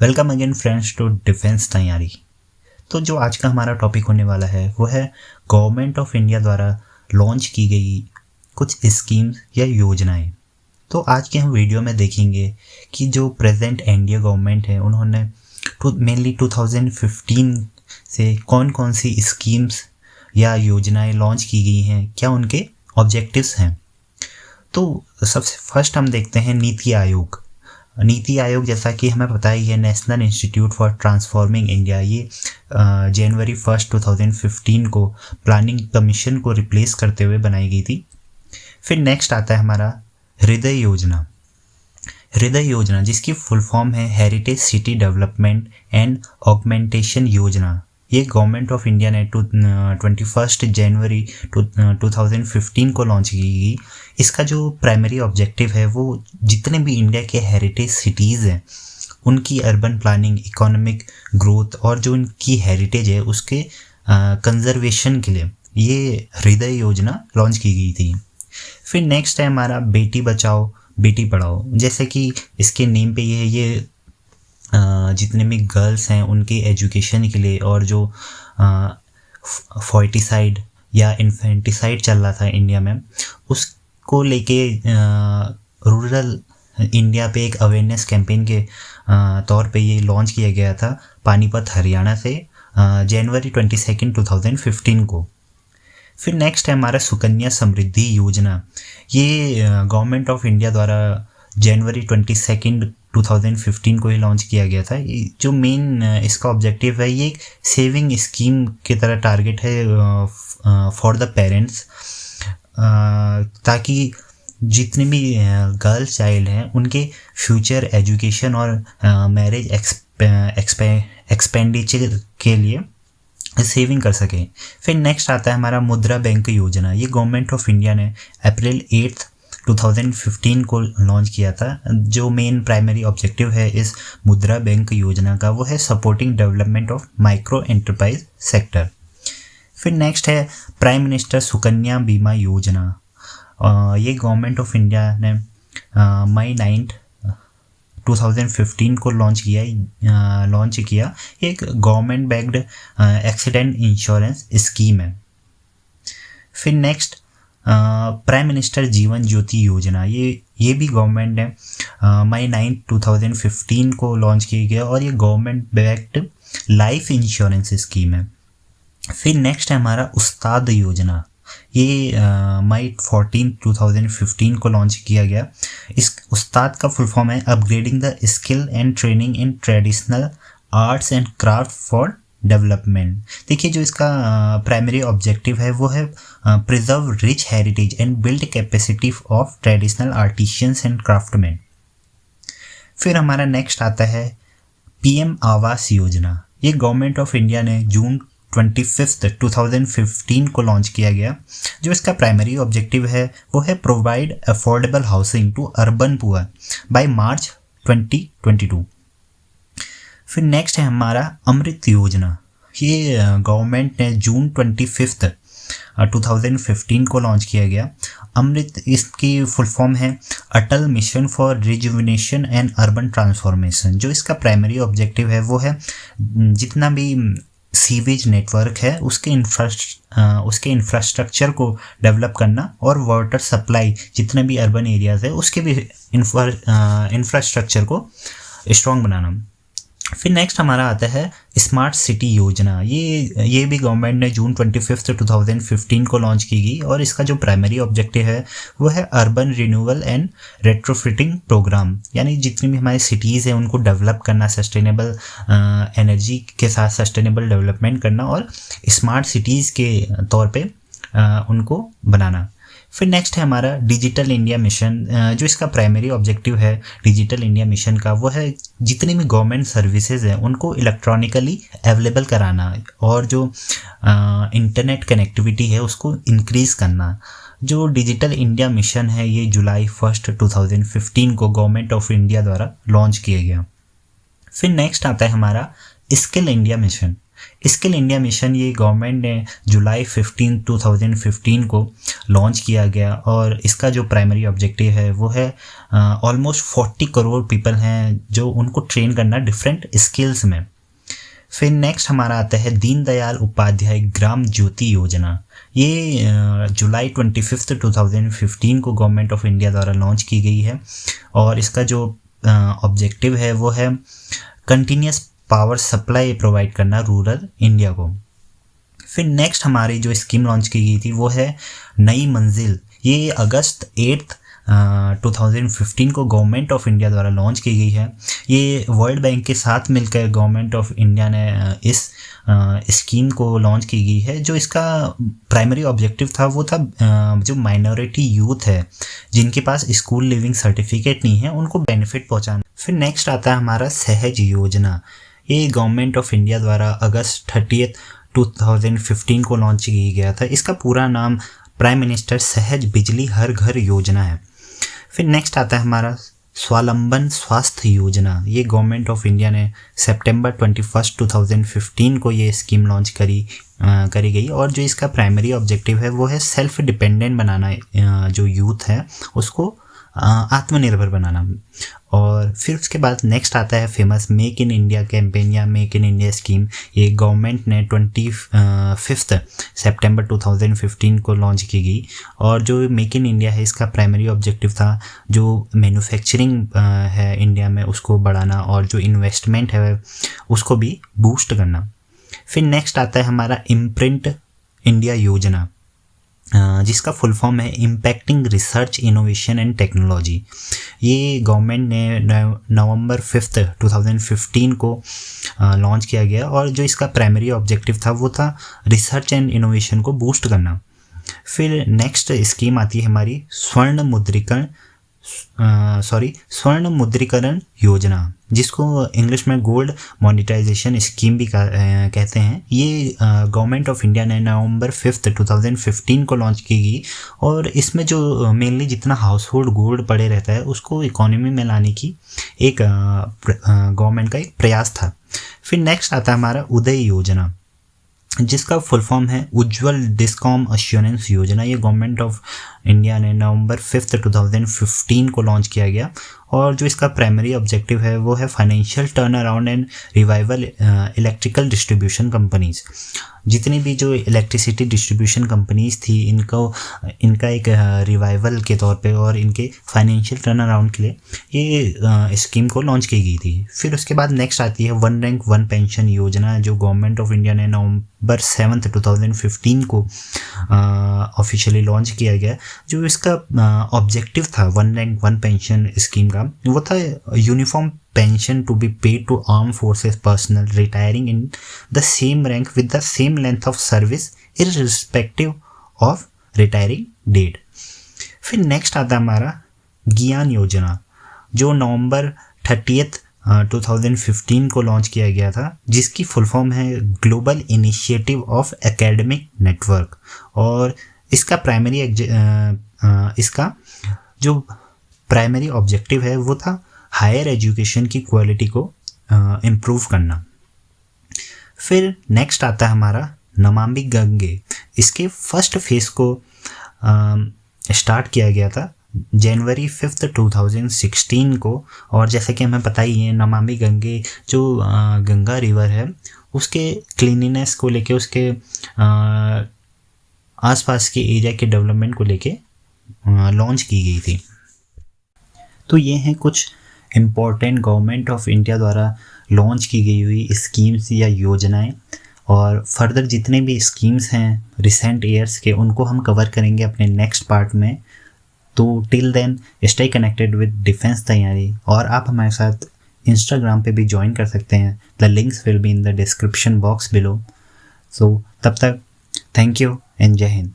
Welcome again friends to defence Tayari. तो जो आज का हमारा टॉपिक होने वाला है वो है गवर्नमेंट ऑफ इंडिया द्वारा लॉन्च की गई कुछ स्कीम्स या योजनाएं। तो आज के हम वीडियो में देखेंगे कि जो प्रेजेंट एनडीए गवर्नमेंट है उन्होंने मेनली 2015 से कौन कौन सी स्कीम्स या योजनाएं लॉन्च की गई हैं, क्या उनके ऑब्जेक्टिव्स हैं। तो सबसे फर्स्ट हम देखते हैं नीति आयोग। नीति आयोग जैसा कि हमें पता ही है national institute for transforming India, ये जनवरी 1 2015 को प्लानिंग कमीशन को रिप्लेस करते हुए बनाई गई थी। फिर नेक्स्ट आता है हमारा हृदय योजना। हृदय योजना जिसकी फुल फॉर्म है heritage city development and augmentation योजना, ये गवर्नमेंट ऑफ इंडिया ने 21 जनवरी 2015 को लॉन्च की गई। इसका जो प्राइमरी ऑब्जेक्टिव है वो जितने भी इंडिया के हेरिटेज सिटीज़ हैं उनकी अर्बन प्लानिंग, इकोनॉमिक ग्रोथ और जो उनकी हेरिटेज है उसके कंजर्वेशन के लिए ये हृदय योजना लॉन्च की गई थी। फिर नेक्स्ट है हमारा बेटी बचाओ बेटी पढ़ाओ। जैसे कि इसके नेम पे ये जितने भी गर्ल्स हैं उनके एजुकेशन के लिए और जो फॉर्टिसाइड या इन्फेंटिसाइड चल रहा था इंडिया में उसको लेके रूरल इंडिया पे एक अवेयरनेस कैंपेन के तौर पे ये लॉन्च किया गया था पानीपत हरियाणा से जनवरी 22 2015 को। फिर नेक्स्ट है हमारा सुकन्या समृद्धि योजना। ये गवर्नमेंट ऑफ इंडिया द्वारा जनवरी 22 2015 को ही लॉन्च किया गया था। जो मेन इसका ऑब्जेक्टिव है ये एक सेविंग स्कीम की तरह टारगेट है फॉर द पेरेंट्स, ताकि जितने भी गर्ल्स चाइल्ड हैं उनके फ्यूचर एजुकेशन और मैरिज एक्सपेंडिचर के लिए सेविंग कर सकें। फिर नेक्स्ट आता है हमारा मुद्रा बैंक योजना। ये गवर्नमेंट ऑफ इंडिया ने अप्रैल 8 2015 को लॉन्च किया था। जो मेन प्राइमरी ऑब्जेक्टिव है इस मुद्रा बैंक योजना का वो है supporting development of micro enterprise sector. फिर नेक्स्ट है प्राइम मिनिस्टर सुकन्या बीमा योजना। ये गवर्नमेंट ऑफ इंडिया ने मई 9 2015 को लॉन्च किया। एक government backed accident insurance scheme है। फिर next prime minister Jeevan Jyoti योजना। ये भी गवर्नमेंट ने मई 9 2015 को लॉन्च किया गया और ये government backed life insurance scheme है। फिर नेक्स्ट है हमारा उस्ताद योजना। ये मई 14 2015 को लॉन्च किया गया। इस उस्ताद का फुल फॉर्म है upgrading the skill and training in traditional arts and craft for development. देखिए जो इसका प्राइमरी ऑब्जेक्टिव है वो है preserve rich heritage and build capacity of traditional artisans and craftsman. फिर हमारा नेक्स्ट आता है पीएम आवास योजना। ये गवर्नमेंट ऑफ इंडिया ने जून 25 2015 को लॉन्च किया गया। जो इसका प्राइमरी ऑब्जेक्टिव है वो है provide affordable housing to urban poor by March 2022। फिर नेक्स्ट है हमारा अमृत योजना। ये गवर्नमेंट ने जून 25 2015 को लॉन्च किया गया। अमृत इसकी फुल फॉर्म है Atal mission for rejuvenation and urban transformation. जो इसका प्राइमरी ऑब्जेक्टिव है वो है जितना भी सीवेज नेटवर्क है उसके इंफ्रास्ट्रक्चर को डेवलप करना और वाटर सप्लाई जितने भी अर्बन एरियाज़ है उसके भी इंफ्रास्ट्रक्चर को स्ट्रॉन्ग बनाना। फिर नेक्स्ट हमारा आता है स्मार्ट सिटी योजना। ये भी गवर्नमेंट ने जून 25 2015 को लॉन्च की गई और इसका जो प्राइमरी ऑब्जेक्टिव है वो है urban renewal and retrofitting programme, यानी जितनी भी हमारी सिटीज़ हैं उनको डेवलप करना, सस्टेनेबल एनर्जी के साथ सस्टेनेबल डेवलपमेंट करना और स्मार्ट सिटीज़ के तौर पे उनको बनाना। फिर नेक्स्ट है हमारा डिजिटल इंडिया मिशन। जो इसका प्राइमरी ऑब्जेक्टिव है डिजिटल इंडिया मिशन का वो है जितनी भी गवर्नमेंट सर्विसेज हैं उनको इलेक्ट्रॉनिकली अवेलेबल कराना और जो इंटरनेट कनेक्टिविटी है उसको इंक्रीज़ करना। जो डिजिटल इंडिया मिशन है ये जुलाई 1 2015 को गवर्नमेंट ऑफ इंडिया द्वारा लॉन्च किया गया। फिर नेक्स्ट आता है हमारा skill India mission. Skill India mission ये गवर्नमेंट ने जुलाई 15 2015 को लॉन्च किया गया और इसका जो प्राइमरी ऑब्जेक्टिव है वो है ऑलमोस्ट 40 करोड़ पीपल हैं जो उनको ट्रेन करना डिफरेंट स्किल्स में। फिर नेक्स्ट हमारा आता है दीनदयाल उपाध्याय ग्राम ज्योति योजना। ये जुलाई 25 2015 को गवर्नमेंट ऑफ इंडिया द्वारा लॉन्च की गई है और इसका जो ऑब्जेक्टिव है वो है कंटिन्यूस पावर सप्लाई प्रोवाइड करना रूरल इंडिया को। फिर नेक्स्ट हमारी जो स्कीम लॉन्च की गई थी वो है नई मंजिल। ये अगस्त 8 2015 को गवर्नमेंट ऑफ इंडिया द्वारा लॉन्च की गई है। ये वर्ल्ड बैंक के साथ मिलकर गवर्नमेंट ऑफ इंडिया ने इस स्कीम को लॉन्च की गई है। जो इसका प्राइमरी ऑब्जेक्टिव था वो था जो माइनॉरिटी यूथ है जिनके पास स्कूल लिविंग सर्टिफिकेट नहीं है उनको बेनिफिट पहुंचाना। फिर नेक्स्ट आता है हमारा सहज योजना। ये गवर्नमेंट ऑफ इंडिया द्वारा अगस्त 30 2015 को लॉन्च की गया था। इसका पूरा नाम प्राइम मिनिस्टर सहज बिजली हर घर योजना है। फिर नेक्स्ट आता है हमारा स्वावलंबन स्वास्थ्य योजना। ये गवर्नमेंट ऑफ इंडिया ने सितंबर 21 2015 को ये स्कीम लॉन्च करी गई और जो इसका प्राइमरी ऑब्जेक्टिव है वो है सेल्फ डिपेंडेंट बनाना, जो यूथ है उसको आत्मनिर्भर बनाना। और फिर उसके बाद नेक्स्ट आता है famous make in India campaign या मेक इन इंडिया स्कीम। ये गवर्नमेंट ने 25 सितंबर 2015 को लॉन्च की गई और जो मेक इन इंडिया है इसका प्राइमरी ऑब्जेक्टिव था जो मैन्युफैक्चरिंग है इंडिया में उसको बढ़ाना और जो इन्वेस्टमेंट है उसको भी बूस्ट करना। फिर नेक्स्ट आता है हमारा इम्प्रिंट इंडिया योजना जिसका फुल फॉर्म है impacting research innovation and technology. ये गवर्नमेंट ने नवंबर 5 2015 को लॉन्च किया गया और जो इसका प्राइमरी ऑब्जेक्टिव था वो था रिसर्च एंड इनोवेशन को बूस्ट करना। फिर नेक्स्ट स्कीम आती है हमारी स्वर्ण मुद्रीकरण योजना जिसको इंग्लिश में गोल्ड मोनेटाइजेशन स्कीम भी कहते हैं। ये गवर्नमेंट ऑफ इंडिया ने नवंबर 5 2015 को लॉन्च की गई और इसमें जो मेनली जितना हाउस होल्ड गोल्ड पड़े रहता है उसको इकोनॉमी में लाने की एक गवर्नमेंट का एक प्रयास था। फिर नेक्स्ट आता है हमारा उदय योजना जिसका फुल फॉर्म है उज्ज्वल डिस्कॉम अश्योरेंस योजना। ये गवर्नमेंट ऑफ इंडिया ने नवंबर 5 2015 को लॉन्च किया गया और जो इसका प्राइमरी ऑब्जेक्टिव है वो है financial turn around and revival electrical distribution companies. जितनी भी जो इलेक्ट्रिसिटी डिस्ट्रीब्यूशन कंपनीज थी इनका एक रिवाइवल के तौर पे और इनके फाइनेंशियल टर्न अराउंड के लिए ये स्कीम को लॉन्च की गई थी। फिर उसके बाद नेक्स्ट आती है वन रैंक वन पेंशन योजना जो गवर्नमेंट ऑफ इंडिया ने नवंबर 7 2015 को ऑफिशियली लॉन्च किया गया। जो इसका ऑब्जेक्टिव था one rank one pension scheme का वो था uniform pension to be paid to armed forces personnel retiring in the same rank with the same length of service irrespective of retiring date। फिर next आता है हमारा ज्ञान योजना जो नवंबर 30 2015 को लॉन्च किया गया था जिसकी फुल फॉर्म है global initiative of academic network और इसका प्राइमरी ऑब्जेक्टिव है वो था हायर एजुकेशन की क्वालिटी को इम्प्रूव करना। फिर नेक्स्ट आता है हमारा नमामि गंगे। इसके फर्स्ट फेज को स्टार्ट किया गया था जनवरी 5 2016 को और जैसे कि हमें पता ही है नमामि गंगे जो गंगा रिवर है उसके क्लीनिनेस को लेके उसके आसपास के एरिया के डेवलपमेंट को लेके लॉन्च की गई थी। तो ये हैं कुछ इम्पॉर्टेंट गवर्नमेंट ऑफ इंडिया द्वारा लॉन्च की गई हुई स्कीम्स या योजनाएं और फर्दर जितने भी स्कीम्स हैं रिसेंट ईयर्स के उनको हम कवर करेंगे अपने नेक्स्ट पार्ट में। तो till then stay connected with defence Tayari और आप हमारे साथ इंस्टाग्राम पे भी ज्वाइन कर सकते हैं। The links will be in the description box below. So तब तक थैंक यू एंड जय हिंद।